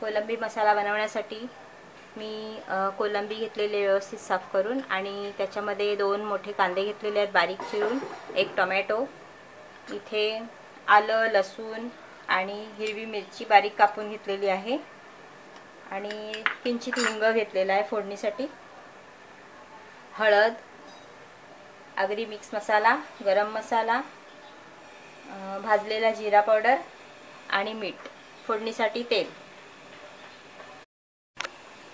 कोलंबी मसाला बनवण्यासाठी मी कोलंबी घेतलेले व्यवस्थित साफ करून आणि त्याच्यामध्ये 2 मोठे कांदे घेतलेले आहेत बारीक चिरून, 1 टोमॅटो, इथे आलं, लसूण आणि हिरवी मिरची बारीक कापून घेतलेली आहे आणि किंचित हिंग घेतलेला आहे फोडणीसाठी, हळद, आगरी मिक्स मसाला, गरम मसाला, भाजलेला जिरा पावडर आणि मीठ, फोडणीसाठी तेल।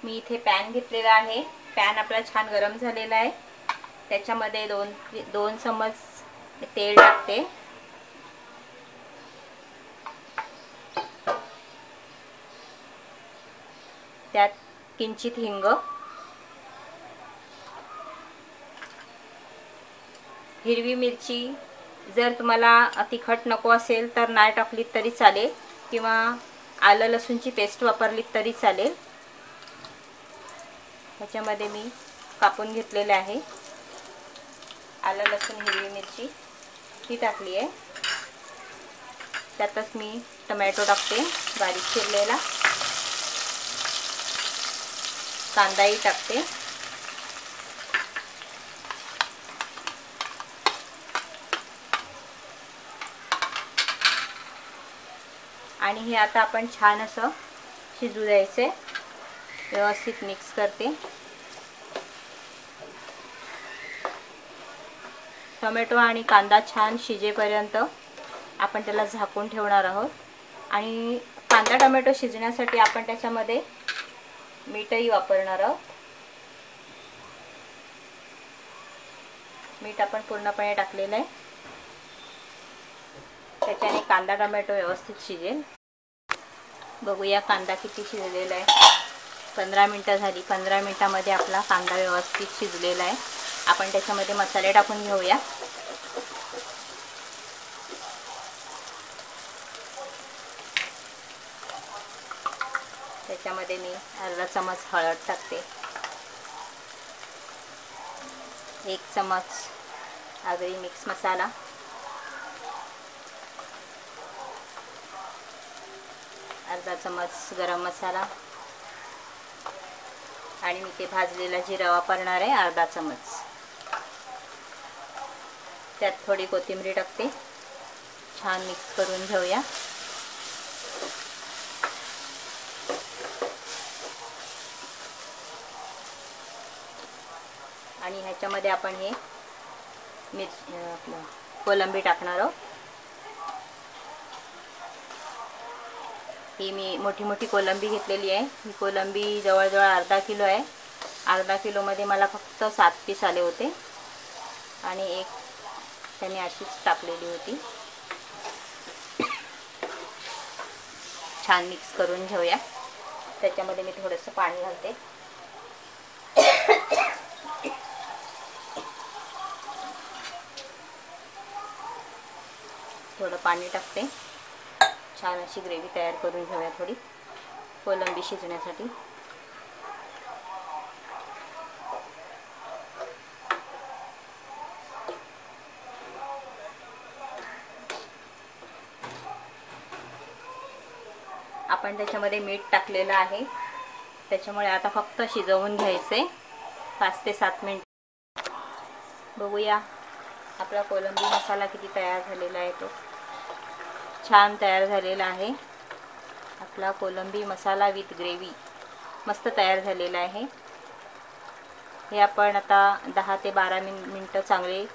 मी इथे पॅन घेतलेला आहे। पॅन आपला छान गरम झालेला आहे। त्याच्यामध्ये 2 चमच तेल टाकते। त्यात किंचित हिंग, हिरवी मिरची जर तुम्हाला तिखट नको असेल तर नाही टाकली तरी चालेल किंवा आलं लसूणची पेस्ट वापरली तरी चालेल। ह्याच्यामध्ये मी कापून घेतलेले आहे आलं लसूण हिरवी मिरची ही टाकली आहे। त्यातच मी टोमॅटो टाकते बारीक चिरलेला, कांदाही टाकते आणि हे आता आपण छान असं शिजू द्यायचे। व्यवस्थित मिक्स करते। टोमॅटो आणि कांदा छान शिजेपर्यंत आपण त्याला झाकून ठेवणार आहोत आणि कांदा टोमॅटो शिजण्यासाठी आपण त्याच्यामध्ये मीठही वापरणार आहोत। मीठ आपण पूर्णपणे टाकलेलं आहे, त्याच्याने कांदा टोमॅटो व्यवस्थित शिजेल। बघूया कांदा किती शिजलेला आहे। 15 मिनिटं झाली। 15 मिनिटांमध्ये आपला कांदा व्यवस्थित शिजलेला आहे। आपण त्याच्यामध्ये मसाले टाकून घेऊया। त्याच्यामध्ये मी अर्धा चमच हळद टाकते, 1 चमच आगरी मिक्स मसाला, अर्धा चमच गरम मसाला आणि मी ते भाजलेला जिरा वापरणार आहे अर्धा चमच। त्यात थोडी कोथिंबीर टाकते, छान मिक्स करून घेऊया। आणि ह्याच्यामध्ये आपण हे कोलंबी टाकणार आहोत। ही मी मोठी मोठी कोलंबी घेतलेली आहे। ही कोलंबी जवळजवळ अर्धा किलो आहे। अर्धा किलोमध्ये मला फक्त 7 पीस आले होते आणि एक त्याने अशीच टाकलेली होती। छान मिक्स करून घेऊया। त्याच्यामध्ये मी थोडंसं पाणी घालते, थोडं पाणी टाकते। छान अशी ग्रेव्ही तयार करून घेऊया थोडी कोलंबी शिजण्यासाठी। आपण त्याच्यामध्ये मीठ टाकलेलं आहे, त्याच्यामुळे आता फक्त शिजवून घ्यायचे 5 ते 7 मिनिट। बघूया आपला कोलंबी मसाला किती तयार झालेला आहे। तो छान तयार झालेला आहे। आपला कोलंबी मसाला विथ ग्रेव्ही मस्त तयार झालेला आहे। हे आपण आता 10 ते 12 मिनिटं चांगले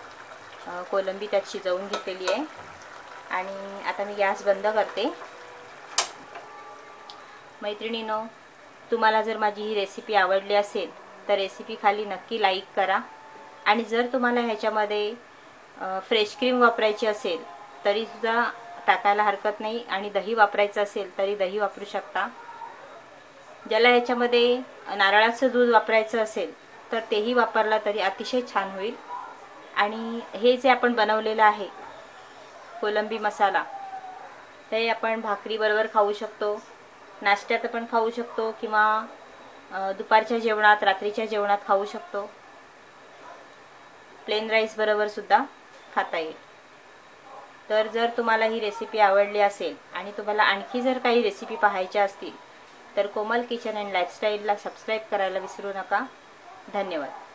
कोलंबी त्यात शिजवून घेतलेली आहे आणि आता मी गॅस बंद करते। मैत्रिणींनो, तुम्हाला जर माझी ही रेसिपी आवडली असेल तर रेसिपी खाली नक्की लाईक करा आणि जर तुम्हाला ह्याच्यामध्ये फ्रेश क्रीम वापरायची असेल तरी सुद्धा टाकायला हरकत नाही आणि दही वापरायचं असेल तरी दही वापरू शकता। ज्याला ह्याच्यामध्ये नारळाचं दूध वापरायचं असेल तर तेही वापरला तरी अतिशय छान होईल। आणि हे जे आपण बनवलेलं आहे कोलंबी मसाला, ते आपण भाकरीबरोबर खाऊ शकतो, नाश्त्यात पण खाऊ शकतो किंवा दुपारच्या जेवणात, रात्रीच्या जेवणात खाऊ शकतो, प्लेन राईस बरोबर सुद्धा खाता येईल। तर जर तुम्हाला ही रेसिपी आवडली असेल आणि तुम्हाला आणखी जर काही रेसिपी पाहायच्या असतील तर कोमल किचन अँड लाईफस्टाईलला सबस्क्राईब करायला विसरू नका. धन्यवाद.